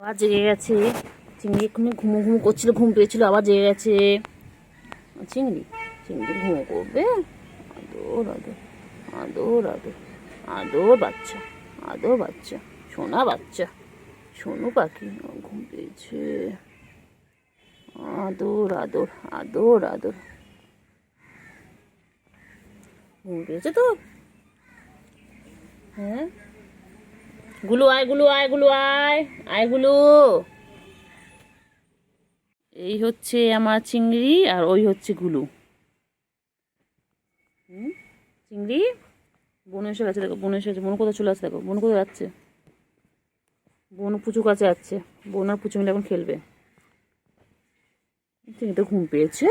আবার জেগে গেছে চিংড়ি। এক্ষুনি ঘুমো ঘুমো করছিল, ঘুম পেয়েছিল, আবার জেগে গেছে চিংড়ি। চিংড়ি ঘুমো করবে। আদর আদর আদর আদর আদর বাচ্চা, আদর বাচ্চা, সোনা বাচ্চা, সোনু পাখি ঘুম পেয়েছে। আদর আদর আদর আদর। ঘুম পেয়েছে তো? হ্যাঁ, গুলু আয়, গুলু আয়, গুলু আয়, আয় গুলু। এই হচ্ছে আমার চিংড়ি আর ওই হচ্ছে গুলু। চিংড়ি বনু এসে গেছে, দেখো বনু এসে গেছে। বনু কোথায় চলে আসছে, দেখো বনু কোথায় যাচ্ছে। বনু পুচু কাছে যাচ্ছে, বনু আর পুচু মিলে এখন খেলবে। চিংড়ি তো ঘুম পেয়েছে।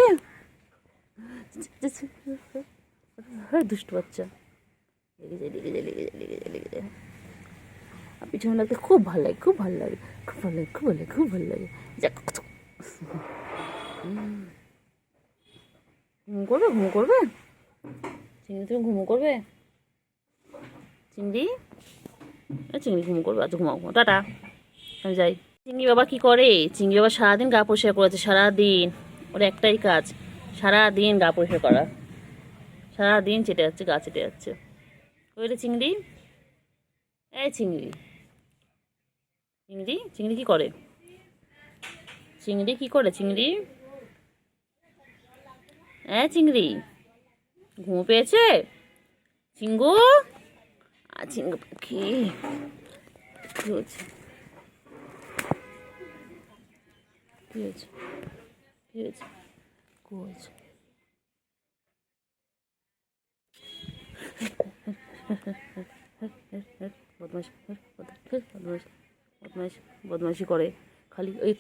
দুষ্টু বাচ্চা। লেগে যায়, লেগে যায়, লেগে যায়, লেগে যায়, লেগে যায়। আর পিছনে লাগতে খুব ভালো লাগে, খুব ভালো লাগে, খুব ভালো লাগে, খুব ভালো লাগে, খুব ভালো লাগে। ঘুম করবে, ঘুম করবে চিংড়ি, তুমি ঘুমো করবে চিংড়ি। চিংড়ি ঘুমো করবে, আচ্ছা ঘুমাও, টাটা, আমি যাই। চিংড়ি বাবা কি করে? চিংড়ি বাবা সারাদিন গা পরিষ্কার করেছে, সারাদিন ওর একটাই কাজ, সারাদিন গা পরিষ্কার করা, সারাদিন চেটে যাচ্ছে, গা চেটে যাচ্ছে। ওই রে চিংড়ি, এই চিংড়ি, চিংড়ি, চিংড়ি কি করে? চিংড়ি কি করে? চিংড়ি, চিংড়ি ঘুম পেয়েছে? চিঙ্গু, চিঙ্গু পাখি কি হয়েছে? কি হয়েছে? কি হয়েছে? কি হয়েছে? বদমাইশ, বদমাইশ, বদমাইশ, বদমাইশি করে খালি ওই।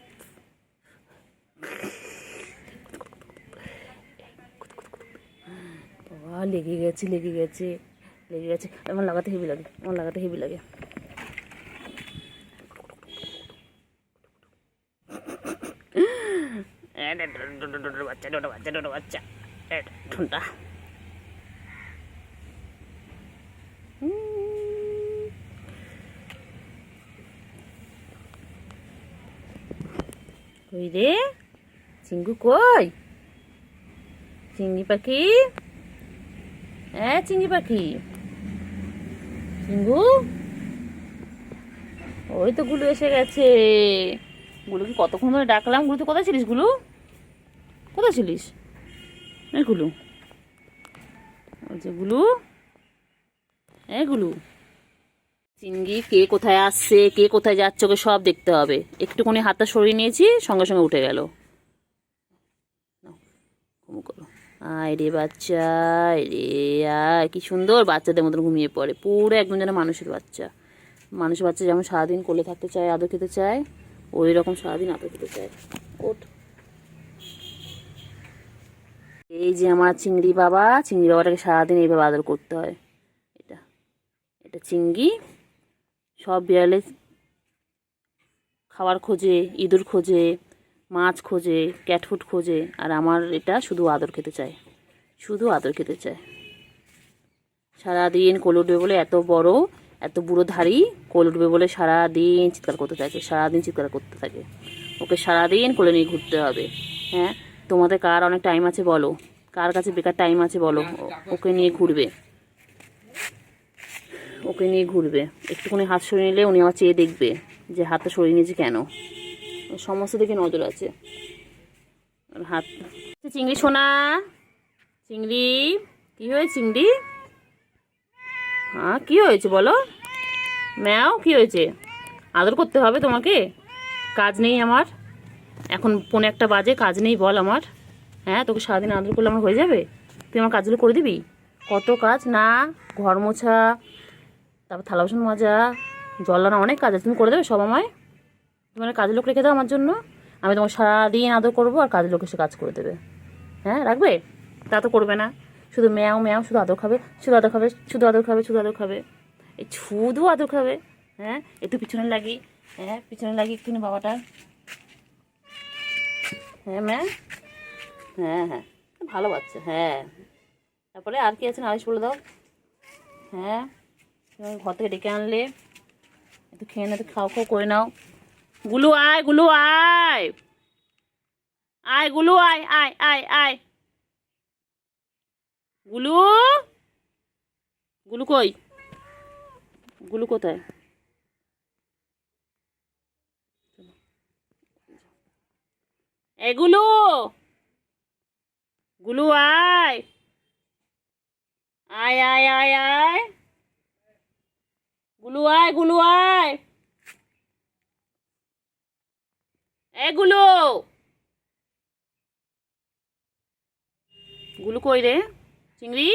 বাবা লেগে গেছে, লেগে গেছে, লেগে গেছে। আমার লাগাতে হেভি লাগে, আমার লাগাতে হেভি লাগে। বাচ্চা, ডোটা বাচ্চা, ডোটা বাচ্চা, ঠোঁটা। কই রে চিঙ্গু, কই চিংড়ি পাখি? চিংড়ি পাখি, চিঙ্গু। ওই তো গুলু এসে গেছে। গুলুকে কতক্ষণ ধরে ডাকলাম। গুলু তুই কোথায় ছিলিস? গুলু কোথায় ছিলিস? গুলু, ওই যে গুলু, গুলু। চিংড়ি কে কোথায় আসছে, কে কোথায় যাচ্ছে, ওকে সব দেখতে হবে। একটুখানি হাতটা সরিয়ে নিয়েছি, সঙ্গে সঙ্গে উঠে গেল। ঘুমো করো। আয় রে বাচ্চা, রে আয়। কি সুন্দর বাচ্চাদের মতন ঘুমিয়ে পড়ে, পুরো একদম যেন মানুষের বাচ্চা। মানুষের বাচ্চা যেমন সারাদিন কোলে থাকতে চায়, আদর খেতে চায়, ওই রকম সারাদিন আদর খেতে চায়। ওঠ। এই যে আমার চিংড়ি বাবা, চিংড়ি বাবাটাকে সারাদিন এইভাবে আদর করতে হয়। এটা এটা চিংড়ি। সব বিড়ালে খাবার খোঁজে, ইঁদুর খোঁজে, মাছ খোঁজে, ক্যাটফুট খোঁজে, আর আমার এটা শুধু আদর খেতে চায়, শুধু আদর খেতে চায়। সারাদিন কোলে উঠবে বলে, এত বড় এত বুড়ো ধাড়ি, কোলে উঠবে বলে সারাদিন চিৎকার করতে থাকে, সারাদিন চিৎকার করতে থাকে। ওকে সারাদিন কোলে নিয়ে ঘুরতে হবে। হ্যাঁ, তোমাদের কার অনেক টাইম আছে বলো? কার কাছে বেকার টাইম আছে বলো? ওকে নিয়ে ঘুরবে, ওকে নিয়ে ঘুরবে। একটুখানি হাত সরিয়ে নিলে উনি আমার চেয়ে দেখবে যে হাতটা সরিয়ে নিয়েছে কেন। সমস্ত দিকে নজর আছে। হাত। চিংড়ি সোনা, চিংড়ি কি হয়েছে? চিংড়ি, হ্যাঁ কি হয়েছে বলো? ম্যাও কি হয়েছে? আদর করতে হবে তোমাকে? কাজ নেই আমার? এখন 1:45 বাজে, কাজ নেই বল আমার? হ্যাঁ, তোকে সারাদিন আদর করলে আমার হয়ে যাবে? তুই আমার কাজগুলো করে দিবি? কত কাজ না, ঘর মোছা, তারপর থালা বাসন মাজা, জল আনা, অনেক কাজ আছে। তুমি করে দেবে সব আমায়? তোমার কাজের লোক রেখে দাও আমার জন্য, আমি তোমার সারাদিন আদর করবো, আর কাজের লোক এসে কাজ করে দেবে। হ্যাঁ, রাখবে? তা তো করবে না, শুধু ম্যাও ম্যাও, শুধু আদর খাবে, শুধু আদর খাবে, শুধু আদর খাবে, শুধু আদর খাবে, এই শুধু আদর খাবে। হ্যাঁ, একটু পিছনে লাগি, হ্যাঁ পিছনে লাগি একটু বাবাটার। হ্যাঁ ম্যা, হ্যাঁ হ্যাঁ, ভালো বাচ্চা। হ্যাঁ, তারপরে আর কি আছে নালিশ বলে দাও। হ্যাঁ, তুমি ঘর থেকে ডেকে আনলে, একটু খেয়ে নাও, একটু খাও খাও করে নাও। গুলু আয়, গুলু আয়, আয় গুলু আয়, আয় আয় আয়। গুলু, গুলু কই? গুলু কোথায়? এ গুলু, গুলু আয়, আয় আয় আয় আয়। গুলু আয়, গুলু আয়। এ গুলু, গুলু কই রে? চিংড়ি,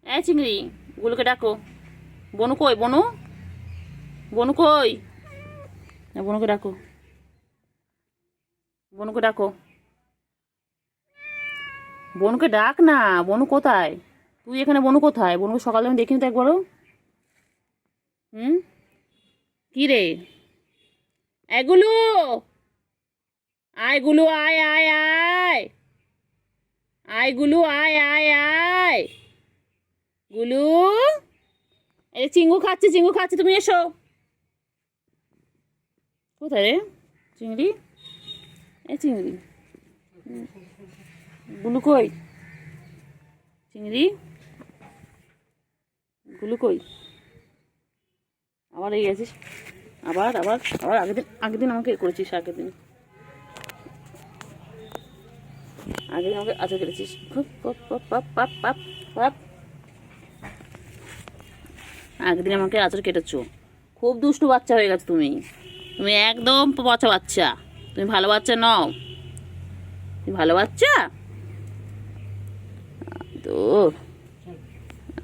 এ চিংড়ি, গুলুকে ডাকো। বনু কই? বনু, বনু কই? বনুকে ডাকো, বনুকে ডাকো, বনুকে ডাক না। বনু কোথায়? তুই এখানে, বনু কোথায়? বনুকে সকালে আমি দেখিনি তো একবারও। হুম, কি রে? এগুলো, আয় গুলু আয় আয় আয়, আয় গুলু আয় আয় আয়। গুলু, এই চিঙ্গু খাচ্ছে, চিঙ্গু খাচ্ছে, তুমি এসো। কোথায় রে চিংড়ি? এ চিংড়ি, গুলু কই? চিংড়ি, গুলু কই? আবার এই গেছিস, আবার আবার আবার আগের দিন আমাকে করেছিস, আগের দিন আমাকে আচর কেটেছিস। আগের দিন আমাকে আচর কেটেছো। খুব দুষ্টু বাচ্চা হয়ে গেছো তুমি। তুমি একদম পচা বাচ্চা। তুমি ভালো বাচ্চা নও। তুমি ভালো বাচ্চা? আদর,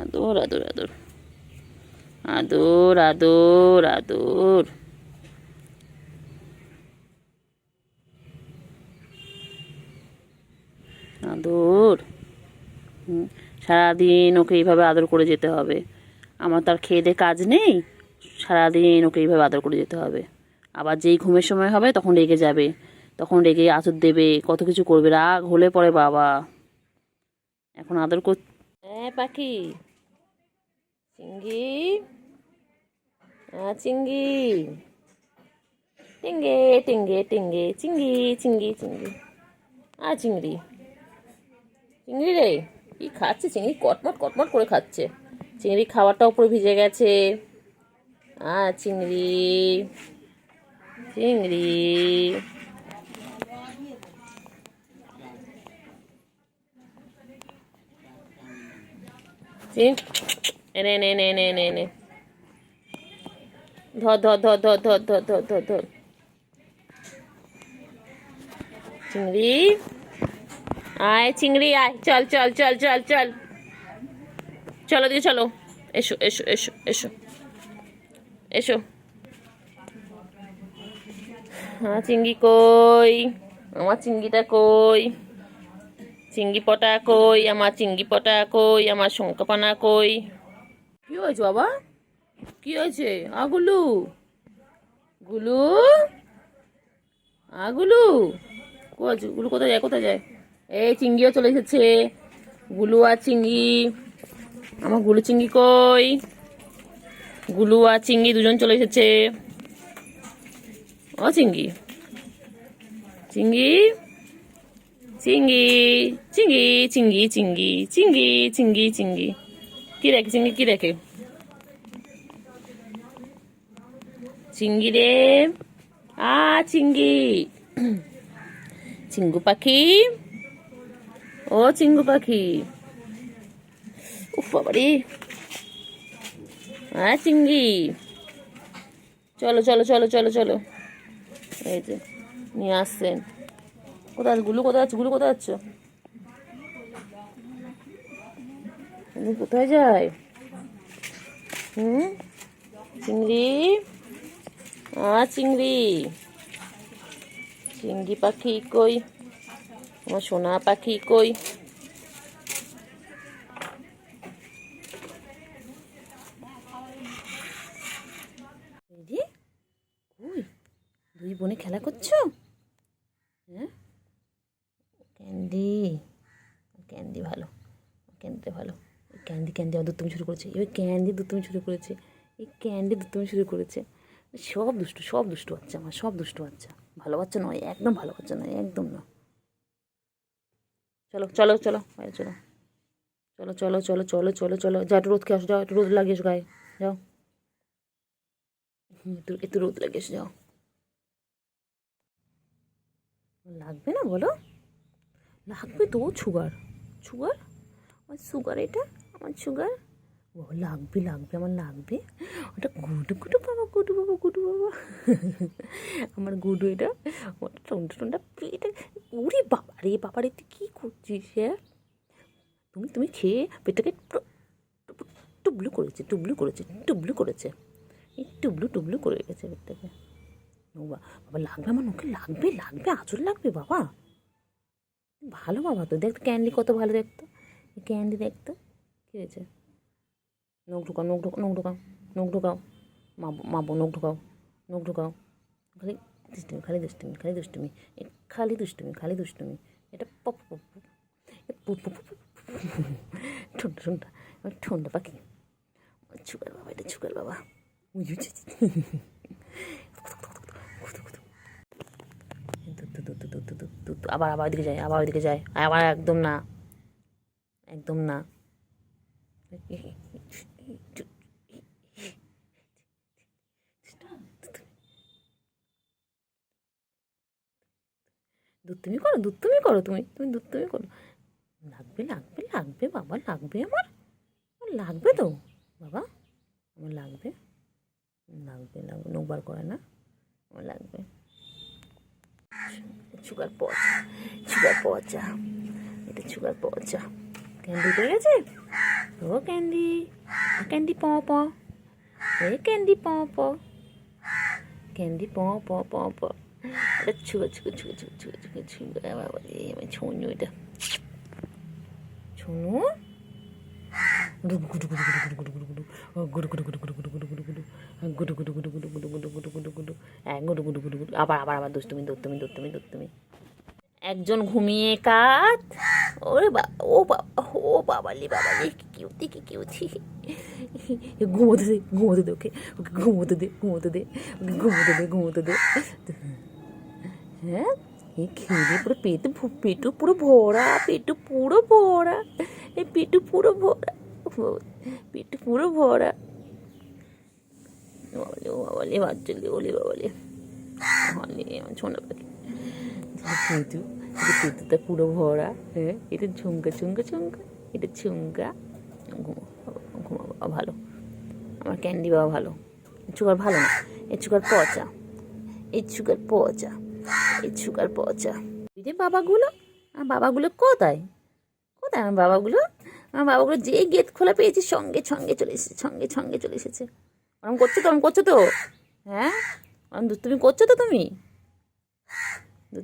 আদর আদর আদর, আদর আদর আদর। আদর, সারাদিন ওকে এইভাবে আদর করে যেতে হবে। আমার তো আর খেয়ে দেয়ে কাজ নেই, সারাদিন ওকে এইভাবে আদর করে যেতে হবে। আবার যেই ঘুমের সময় হবে তখন রেগে যাবে, তখন রেগে আঁচড় দেবে, কত কিছু করবে, রাগ হলে পরে বাবা। এখন আদর কর। হ্যাঁ পাখি, চিঙ্গি, চিঙ্গি, টিঙ্গে টিঙ্গে টিঙ্গে, চিঙ্গি চিঙ্গি চিঙ্গি, চিংড়ি, চিংড়ি রে, কি খাচ্ছে চিংড়ি? কটমট কটমট করে খাচ্ছে। চিংড়ি খাবারটা উপরে ভিজে গেছে। চিংড়ি, চিংড়ি, এনে এনে এনে এনে এনে এনে, ধর ধর ধর ধর ধর ধর ধর ধর ধর। চিংড়ি, আয় চিংড়ি আয়, চল চল চল চল চল, চলো দিকে চলো, এসো এসো এসো এসো এসো। চিংড়ি কই? আমার চিংড়িটা কই? চিংড়ি পটা কই? আমার চিংড়ি পটা কই? আমার শঙ্কপানা কই? কি হয়েছে বাবা? কি হয়েছে? গুলু, গুলু, গুলু, গুলু কোথায় যায়? কোথায় যায়? এই চিংড়িও চলে এসেছে। গুলু আর চিংড়ি, আমার গুলু চিংড়ি কই? গুলু আর চিংড়ি দুজন চলে এসেছে। চিংড়ি, চিংড়ি, চিংড়ি, চিংড়ি, চিংড়ি, চিংড়ি, চিংড়ি, চিংড়ি, চিংড়ি, কি দেখে চিংড়ি? কি দেখে চিংড়ি রে? চিংড়ি, চিঙ্গু পাখি, ও চিঙ্গু পাখি, উফ বাবারে। চিংড়ি, চলো চলো চলো চলো চলো, এই যে নিয়ে আসছেন। কোথায় গুলু? কোথায় যাচ্ছ? গুলু কোথায় যাচ্ছ? কোথায় যায়? চিংড়ি, চিংড়ি, চিংড়ি পাখি কই? আমার সোনা পাখি কই? কই? দুই বোনে খেলা করছো? হ্যাঁ, ক্যান্ডি, ক্যান্ডি ভালো, ক্যান্ডিটা ভালো। ক্যান্ডি ক্যান্ডি দুধ তুমি শুরু করেছে, এবার ক্যান্ডি দুধ তুমি শুরু করেছে, এই ক্যান্ডি দুধ তুমি শুরু করেছে। সব দুষ্টু বাচ্চা আমার, সব দুষ্টু বাচ্চা। ভালো বাচ্চা নয়, একদম ভালো বাচ্চা নয়, একদম না। চলো চলো চলো বাইরে চলো, চলো চলো চলো চলো চলো চলো, যা একটু রোদ খেয়ে আসো, যাও একটু রোদ লাগিয়ে এসো গায়ে, যাও একটু একটু রোদ লাগিয়ে এসো, যাও। লাগবে না বলো? লাগবে তো, সুগার সুগার, আমার সুগার, এটা আমার সুগার। ও লাগবে লাগবে, আমার লাগবে। ওটা গুডু গুডু বাবা, গুডু বাবা, গুডু বাবা। আমার গুডু এটা, ওটা টোনটা টোনটা পেটে। উরে বাবারে তুই কী করছিস? হ্যাঁ, তুমি খেয়ে পেটটাকে টুবলু করেছে, টুবলু করেছে, টুবলু করেছে, এই টুবলু টুবলু করে গেছে পেটটাকে। বাবা বাবা লাগবে, আমার মুখে লাগবে, লাগবে, আঁচল লাগবে বাবা। ভালো বাবা তো, দেখতো ক্যান্ডি কত ভালো দেখতো, ক্যান্ডি দেখতো। কী হয়েছে? নখ ঢুকাও, নখ ঢুকাও, নখ ঢুকাও, নখ ঢুকাও, মাবো নখ ঢুকাও, নখ ঢুকাও। খালি দুষ্টুমি, খালি দুষ্টুমি, খালি দুষ্টুমি, খালি দুষ্টুমি, খালি দুষ্টুমি। এটা পপ পপ ঠোঁটা ঠোঁটা, ঠোঁটা পাখি, সুগার বাবা, এটা সুগার বাবা। আবার আবার ওইদিকে যায়, আবার ওইদিকে যায়, আবার একদম না, একদম না। দুধ তুমি করো, তুমি দুধ তুমি করো। লাগবে লাগবে লাগবে বাবা, লাগবে আমার, লাগবে তো বাবা, আমার লাগবে, লাগবে লাগবে, নোবার করে না, আমার লাগবে। সুগার পচা, সুগার পচা, এটা সুগার পচা। ক্যান্ডি পেয়ে গেছে, ও ক্যান্ডি, ক্যান্ডি প প, এ ক্যান্ডি প প, ক্যান্ডি প প প প। এটা sugar sugar sugar sugar sugar sugar sugar বাবা, আমার ছুঁয়ো এটা, ছুঁয়ো। আবার আবার আবার দুষ্টুমি দুষ্টুমি দুষ্টুমি দুষ্টুমি। একজন ঘুমিয়ে কাত, ওরে বাবা, ও বাবা, ও বাবালি বাবালি, কি কিউতি, কি কিউতি। ঘুমোতে দে, ঘুমোতে দে, ওকে ওকে ঘুমোতে দে, ঘুমোতে দে, ওকে ঘুমোতে দে, ঘুমোতে দে। হ্যাঁ, এই খেয়ে পুরো পেটু পুরো ভরা, পেটু পুরো ভরা, এই পেটু পুরো ভরা, পেটু পুরো ভরা। বাবালে, ও বাবালে, বাচ্চালে, ওলে বাবালে, হলে আমার ছোনা পাখি। পেটু, পেটুটা পুরো ভরা। হ্যাঁ, এটা ঝুমকা ঝুমকা ঝুমকা, এটা ঝুমকা। ঘুমা বাবা ভালো, আমার ক্যান্ডি বাবা ভালো। সুগার ভালো না, এই সুগার পচা, এই সুগার পচা, এই সুগার পচা। এই যে বাবাগুলো, আমার বাবাগুলো কোথায়, কোথায় আমার বাবাগুলো? আমার বাবাগুলো যেই গেট খোলা পেয়েছি সঙ্গে সঙ্গে চলে এসেছে, সঙ্গে সঙ্গে চলে এসেছে। ওরম করছো তো, ওরম করছো তো, হ্যাঁ ওরম তুমি করছো তো, তুমি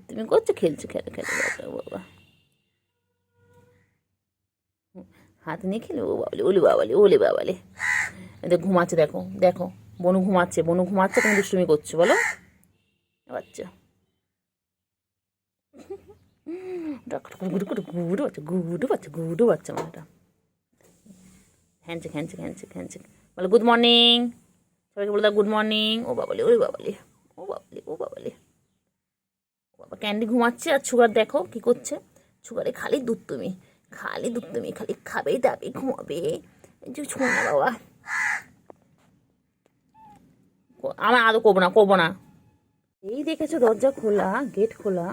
তুমি করছো, খেলছো, খেলে খেলে বাবা বাবা, হাত নিয়ে খেলে, ও বাবালে, ওলে বাবালে, ওলে বাবালে। এদের ঘুমাচ্ছে, দেখো দেখো, বনু ঘুমাচ্ছে, বনু ঘুমাচ্ছে, তুমি দুষ্টুমি করছো বলো বাচ্চা। গুডু বাচ্চা, গুডু বাচ্চা, গুডু বাচ্চা মাটা। হ্যান্ডশেক হ্যান্ডশেক হ্যান্ডশেক হ্যান্ডশেক, বলো গুড মর্নিং, সবাইকে বলে দাও গুড মর্নিং। ও বাবালে, ওরে বাবালে, ও বাবালে, ও বাবালে, ও বাবা। ক্যান্ডি ঘুমাচ্ছে, আর সুগার দেখো কি করছে, সুগারে খালি দুধ তুমি, খালি দুধ তুমি, খালি খাবে দাবে ঘুমাবে, যে ছো না বাবা। আমার আদৌ করবো না, করবো না। এই দেখেছো দরজা খোলা, গেট খোলা।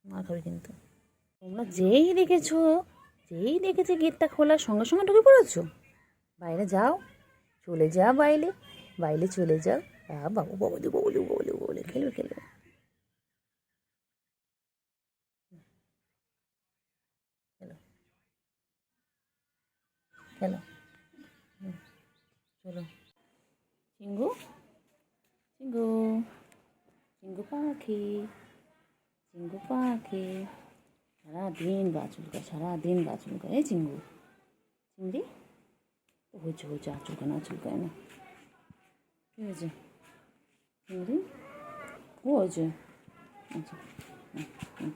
মার খাবে কিন্তু। তোমরা যেই দেখেছে গেটটা খোলা, সঙ্গে সঙ্গে ঢুকে পড়েছো। বাইরে যাও, চলে যা বাইরে, বাইরে চলে যাও। বাবু বাবু বলে বলে বলে খেলবে খেলবে। খেলো খেলো, চলো। চিঙ্গু, চিঙ্গু, চিঙ্গু পাখি, চিঙ্গু পাখি, সারাদিন গা চুলকায়, সারাদিন গা চুলকায়। এই চিঙ্গু, চিংড়ি হয়েছে হয়েছে, আর চুলকায় না, চুলকায় না। কী হয়েছে চিংড়ি? ও হয়েছে, আচ্ছা, হুম হুম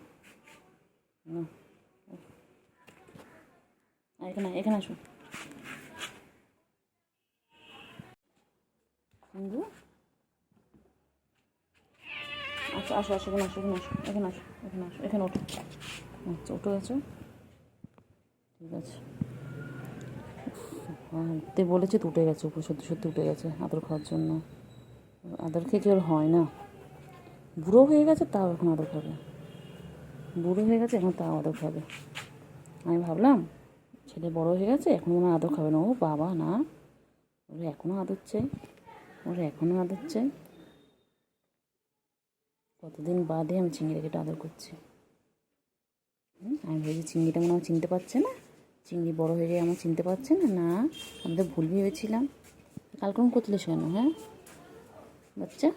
হুম। এখানে এখানে আসো চিঙ্গু। আচ্ছা আসো আসো, এখানে আসো, এখানে আসো, এখানে আসো, এখানে আসো, এখানে ওঠো। আচ্ছা উঠে গেছো, ঠিক আছে। উঠতে বলেছে তো উঠে গেছে, উপরে সত্যি সত্যি উঠে গেছে আদর খাওয়ার জন্য। আদর খেয়ে কি ওর হয় না? বুড়ো হয়ে গেছে তাও এখন আদর খাবে, বুড়ো হয়ে গেছে এখন তাও আদর খাবে। আমি ভাবলাম ছেলে বড় হয়ে গেছে এখন মনে হয় আদর খাবে না। ও বাবা না, ওরা এখনও আদর চাই, ওরা এখনও আদর চাই। কতদিন বাদে আমি চিংড়িকে একটু আদর করছি। আমি ভেবেছি চিংড়িটা মনে হয় চিনতে পারছে না, চিংড়ি বড় হয়ে গিয়ে আমার চিনতে পারছে না। না, আমি তো ভুল ভেবেছিলাম। কালকে আমি করতেলিস কেন? হ্যাঁ বাচ্চা,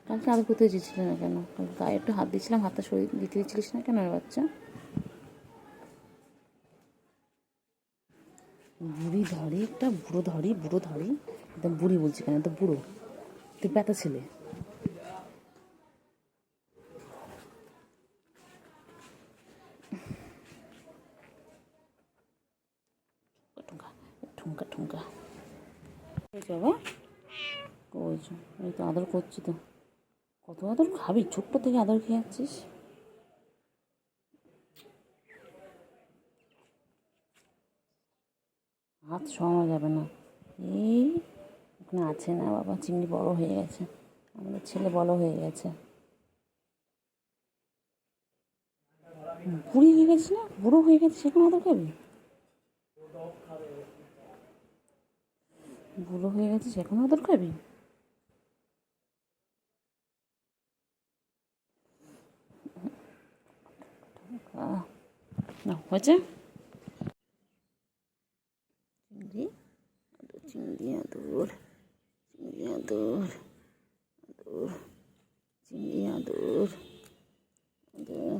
কালকে আদর করতে দিয়েছিলে না কেন? কালকে গায়ে একটু হাত দিয়েছিলাম, হাতটা শরীর দিতে দিচ্ছিলিস না কেন রে বাচ্চা? বুড়ি ধরে একটা, বুড়ো ধরি, বুড়ো ধরি, একদম বুড়ি বলছি কেন, তো বুড়ো, তুই ব্যথা ছেলে। ঠুঙ্কা ঠুঙ্কা ঠুঙ্কা বাবা, কইছো এই তো আদর করছি তো। কত আদর খাবি? ছোট্ট থেকে আদর খেয়ে যাচ্ছিস। হাত সরানো যাবে না। এই ওখানে আছে না বাবা, চিংড়ি বড় হয়ে গেছে, আমাদের ছেলে বড় হয়ে গেছে। বুড়ি হয়ে গেছিস না, বুড়ো হয়ে গেছে, সেখানে আদর খাবি? বুড়ো হয়ে গেছে সেখানে আদর খাবি? না হয়েছে। চিংড়ি আদর, চিংড়ি আদর, চিংড়ি আদর, আদর, চিংড়ি আদর, আদর,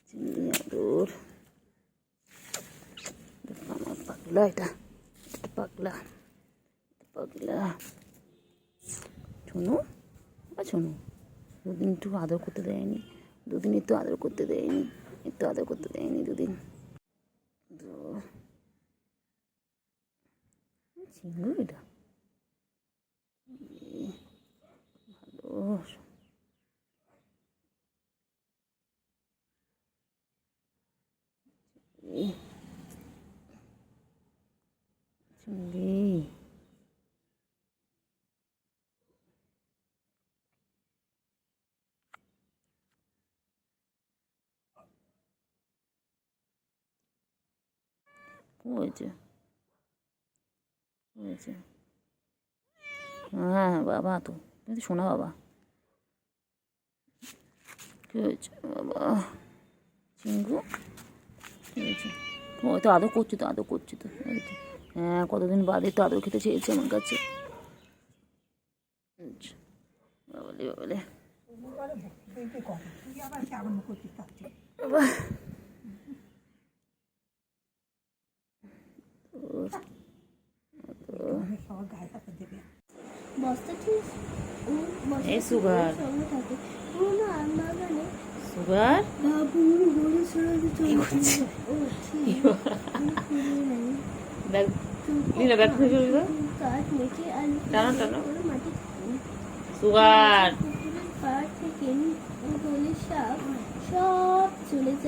চিংড়ি আদর। আমার পাগলা, এটা পাগলা, পাগলা। শোনো শোনো, দুদিন একটু আদর করতে দেয়নি, দুদিন একটু আদর করতে দেয়নি, একটু আদর করতে দেয়নি দুদিন। চিংড়ি এটা ভালো। চিংড়ি হয়েছে, হয়েছে। হ্যাঁ বাবা, তো তুমি শোনা বাবা, কী হয়েছে বাবা? চিঙ্গু কী হয়েছে? ও তো আদর করছি তো, আদর করছি তো, এই তো। হ্যাঁ কতদিন বাদে তো আদর খেতে চেয়েছে আমার কাছে। আচ্ছা বাবালে, বাবালে বাবা। এই সুগার, সুগার ব্যাগ নিলে, ব্যাগ থেকে টানো টানো। সুগার সব চলে যায়।